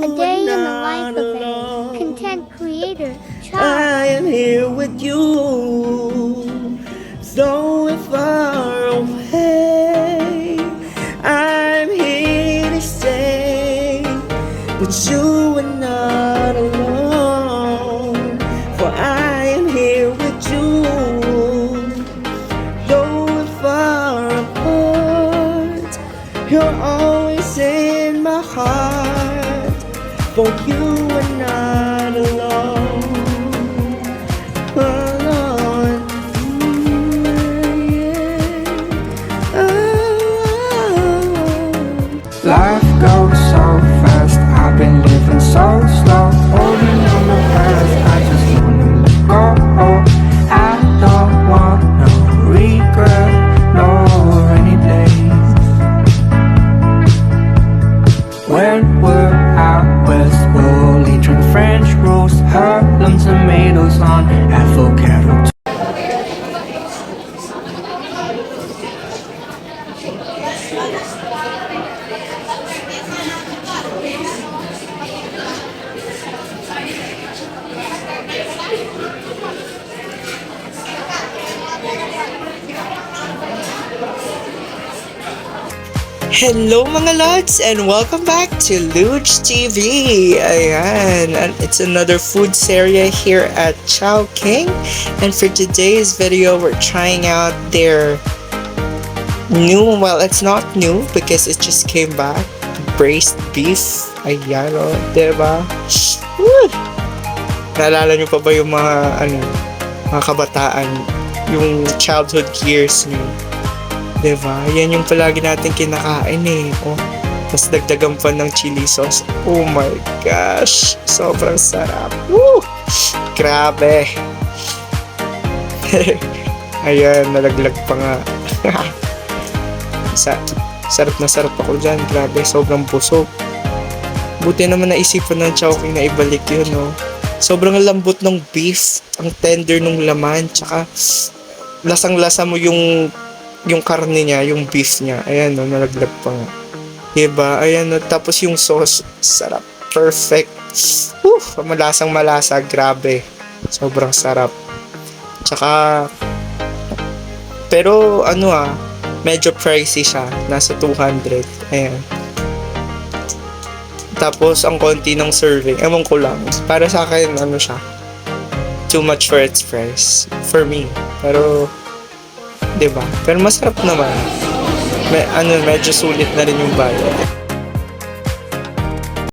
A day in the life of a content creator. I am here with you, so far away. I'm here to stay, but you are not alone. For I am here with you, though we're far apart. You're always in my heart. For you are not alone, alone. Life goes so fast, I've been living so slow, holding on the past, I just wanna let go. I don't want no regret, no rainy days. When we're out west, we'll eat drink French roast, Harlem tomatoes on avocado. Hello mga lods and welcome back to Luge TV. Ayan, and it's another food series here at Chowking. And for today's video, we're trying out their new, well, it's not new because it just came back, braised beef. Ayan o, diba? Woo! Naalala nyo pa ba yung mga kabataan, yung childhood years nyo? Diba? Yan yung palagi natin kinakain eh. Oh, tapos dagdagan pa ng chili sauce. Oh my gosh! Sobrang sarap. Woo! Grabe! Ayan, nalaglag pa nga. Sarap na sarap ako dyan. Grabe, sobrang busog. Buti naman naisipan ng Chowking na ibalik yun, no? Sobrang lambot ng beef. Ang tender ng laman. Tsaka, lasang-lasa mo yung karne niya, yung beef niya. Ayan, no, nalaglag pa nga. Diba? Ayan, no, tapos yung sauce, sarap. Perfect. Malasang malasa. Grabe. Sobrang sarap. Tsaka, pero, medyo pricey siya. Nasa 200. Ayan. Tapos, ang konti ng serving. Ewan ko lang. Para sa akin, siya. Too much for its price. For me. Pero, diba? Pero masarap naman. Medyo sulit na rin yung bayad.